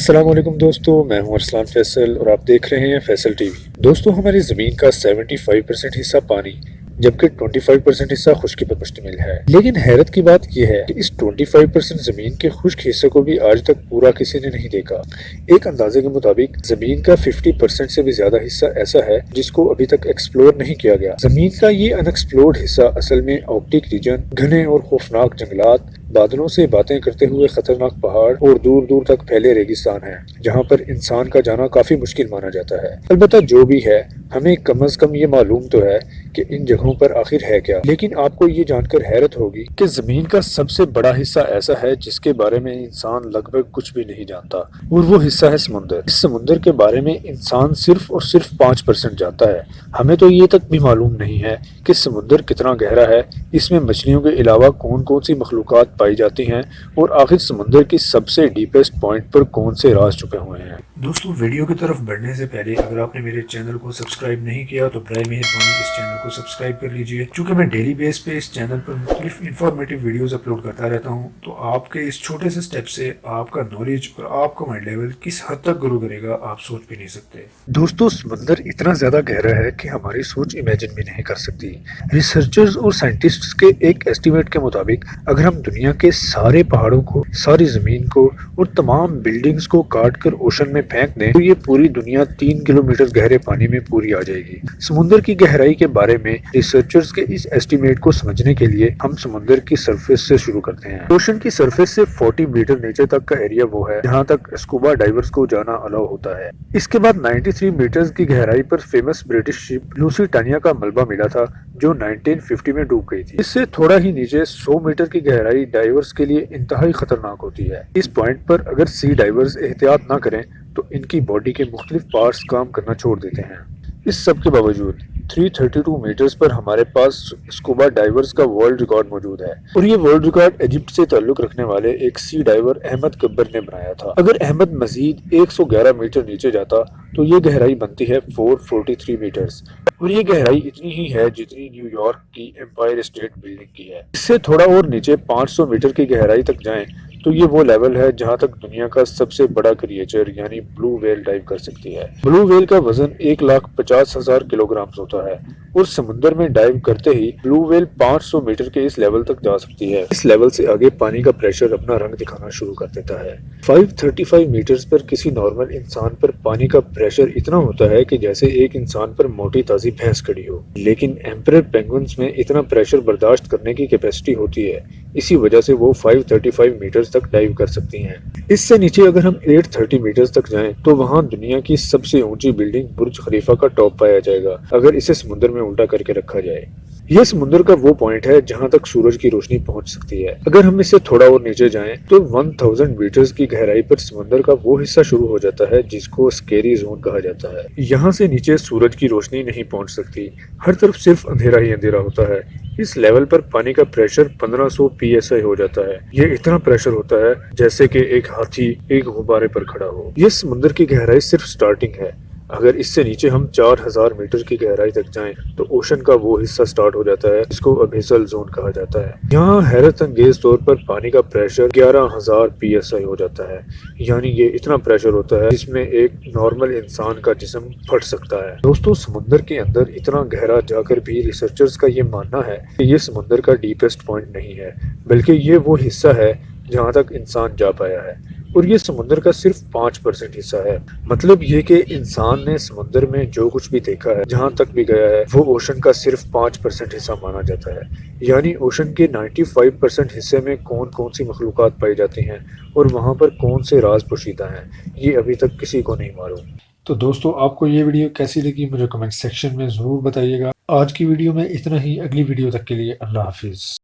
السلام علیکم دوستو، میں ہوں ارسلان فیصل اور آپ دیکھ رہے ہیں فیصل ٹی وی۔ دوستو، ہماری زمین کا 75% حصہ پانی جبکہ 25% حصہ خشکی پر مشتمل ہے۔ لیکن حیرت کی بات یہ ہے کہ اس 25% زمین کے خشک حصے کو بھی آج تک پورا کسی نے نہیں دیکھا۔ ایک اندازے کے مطابق زمین کا 50% سے بھی زیادہ حصہ ایسا ہے جس کو ابھی تک ایکسپلور نہیں کیا گیا۔ زمین کا یہ ان ایکسپلورڈ حصہ اصل میں آرکٹک ریجن، گھنے اور خوفناک جنگلات، بادلوں سے باتیں کرتے ہوئے خطرناک پہاڑ اور دور دور تک پھیلے ریگستان ہیں جہاں پر انسان کا جانا کافی مشکل مانا جاتا ہے۔ البتہ جو بھی ہے، ہمیں کم از کم یہ معلوم تو ہے کہ ان جگہوں پر آخر ہے کیا۔ لیکن آپ کو یہ جان کر حیرت ہوگی کہ زمین کا سب سے بڑا حصہ ایسا ہے جس کے بارے میں انسان لگ بھگ کچھ بھی نہیں جانتا، اور وہ حصہ ہے سمندر۔ اس سمندر کے بارے میں انسان صرف اور صرف 5% جانتا ہے۔ ہمیں تو یہ تک بھی معلوم نہیں ہے کہ سمندر کتنا گہرا ہے، اس میں مچھلیوں کے علاوہ کون کون سی مخلوقات پائی جاتی ہیں، اور آخر سمندر کی سب سے ڈیپسٹ پوائنٹ پر کون سے راز چھپے ہوئے ہیں۔ دوستو، ویڈیو کی طرف بڑھنے سے پہلے اگر آپ نے میرے چینل کو سبسکرائب نہیں کیا تو برائے مہربانی اس چینل کو سبسکرائب کر لیجئے، چونکہ میں ڈیلی بیس پہ اس چینل پر مختلف انفارمیٹیو ویڈیوز اپلوڈ کرتا رہتا ہوں، تو آپ کے اس چھوٹے سے سٹیپ سے آپ کا نالج اور آپ کا مائنڈ لیول کس حد تک گرو کرے گا آپ سوچ بھی نہیں سکتے۔ دوستو، سمندر اتنا زیادہ گہرا ہے کہ ہماری سوچ امیجن بھی نہیں کر سکتی۔ ریسرچرز اور سائنٹسٹس کے ایک ایسٹیمیٹ کے مطابق اگر ہم دنیا کے سارے پہاڑوں کو، ساری زمین کو اور تمام بلڈنگز کو کاٹ کر اوشن میں پھینک دیں تو یہ پوری دنیا 3 کلومیٹر گہرے پانی میں پوری آ جائے گی۔ سمندر کی گہرائی کے بارے میں ریسرچرز کے اس ایسٹیمیٹ کو سمجھنے کے لیے ہم سمندر کی سرفیس سے شروع کرتے ہیں۔ اوشن کی سرفیس سے 40 میٹر نیچے تک کا ایریا وہ ہے جہاں تک اسکوبا ڈائیورز کو جانا الاؤ ہوتا ہے۔ اس کے بعد 93 میٹرز کی گہرائی پر فیمس برٹش شپ لوسیٹانیا کا ملبہ ملا تھا جو 1950 میں ڈوب گئی تھی۔ اس سے تھوڑا ہی نیچے 100 میٹر کی گہرائی ڈائیورز کے لیے انتہائی خطرناک ہوتی ہے۔ اس پوائنٹ پر اگر سی ڈائیورز احتیاط نہ کریں تو ان کی باڈی کے مختلف پارٹس کام کرنا چھوڑ دیتے ہیں۔ اس سب کے باوجود 332 میٹرز پر ہمارے پاس اسکوبا ڈائیورز کا ورلڈ ریکارڈ موجود ہے، اور یہ ورلڈ ریکارڈ ایجپٹ سے تعلق رکھنے والے ایک سی ڈائیور احمد گبر نے بنایا تھا۔ اگر احمد مزید 111 میٹر نیچے جاتا تو یہ گہرائی بنتی ہے 443 میٹرز، اور یہ گہرائی اتنی ہی ہے جتنی نیو یارک کی ایمپائر اسٹیٹ بلڈنگ کی ہے۔ اس سے تھوڑا اور نیچے 500 میٹر کی گہرائی تک جائیں تو یہ وہ لیول ہے جہاں تک دنیا کا سب سے بڑا کریچر یعنی بلو ویل ڈائیو کر سکتی ہے۔ بلو ویل کا وزن 1,50,000 کلو گرامز ہوتا ہے، اور سمندر میں ڈائیو کرتے ہی بلو ویل 500 میٹر کے اس لیول تک جا سکتی ہے۔ اس لیول سے آگے پانی کا پریشر اپنا رنگ دکھانا شروع کر دیتا ہے۔ 535 میٹرز پر کسی نارمل انسان پر پانی کا پریشر اتنا ہوتا ہے کہ جیسے ایک انسان پر موٹی تازی بھینس کھڑی ہو، لیکن ایمپرر پینگوئنز میں اتنا پریشر برداشت کرنے کی کیپیسٹی ہوتی ہے، اسی وجہ سے وہ 535 میٹرز تک ڈائیو کر سکتی ہیں۔ اس سے نیچے اگر ہم 830 میٹرز تک جائیں تو وہاں دنیا کی سب سے اونچی بلڈنگ برج خلیفہ کا ٹاپ پایا جائے گا اگر اسے سمندر میں الٹا کر کے رکھا جائے۔ یہ سمندر کا وہ پوائنٹ ہے جہاں تک سورج کی روشنی پہنچ سکتی ہے۔ اگر ہم اس سے تھوڑا اور نیچے جائیں تو 1000 میٹرز کی گہرائی پر سمندر کا وہ حصہ شروع ہو جاتا ہے جس کو اسکیری زون کہا جاتا ہے۔ یہاں سے نیچے سورج کی روشنی نہیں پہنچ سکتی، ہر طرف صرف اندھیرا ہی اندھیرا ہوتا ہے۔ اس لیول پر پانی کا پریشر 1500 PSI ہو جاتا ہے۔ یہ اتنا پریشر ہوتا ہے جیسے کہ ایک ہاتھی ایک غبارے پر کھڑا ہو۔ یہ سمندر کی گہرائی صرف سٹارٹنگ ہے۔ اگر اس سے نیچے ہم 4000 میٹر کی گہرائی تک جائیں تو اوشن کا وہ حصہ سٹارٹ ہو جاتا ہے جس کو ابیسل زون کہا جاتا ہے۔ یہاں حیرت انگیز طور پر پانی کا پریشر 11000 PSI ہو جاتا ہے، یعنی یہ اتنا پریشر ہوتا ہے جس میں ایک نارمل انسان کا جسم پھٹ سکتا ہے۔ دوستو، سمندر کے اندر اتنا گہرا جا کر بھی ریسرچرز کا یہ ماننا ہے کہ یہ سمندر کا ڈیپسٹ پوائنٹ نہیں ہے، بلکہ یہ وہ حصہ ہے جہاں تک انسان جا پایا ہے، اور یہ سمندر کا صرف 5% حصہ ہے۔ مطلب یہ کہ انسان نے سمندر میں جو کچھ بھی دیکھا ہے، جہاں تک بھی گیا ہے، وہ اوشن کا صرف 5% حصہ مانا جاتا ہے۔ یعنی اوشن کے 95% حصے میں کون کون سی مخلوقات پائی جاتی ہیں اور وہاں پر کون سے راز پوشیدہ ہیں، یہ ابھی تک کسی کو نہیں معلوم۔ تو دوستو، آپ کو یہ ویڈیو کیسی لگی مجھے کمنٹ سیکشن میں ضرور بتائیے گا۔ آج کی ویڈیو میں اتنا ہی، اگلی ویڈیو تک کے لیے اللہ حافظ۔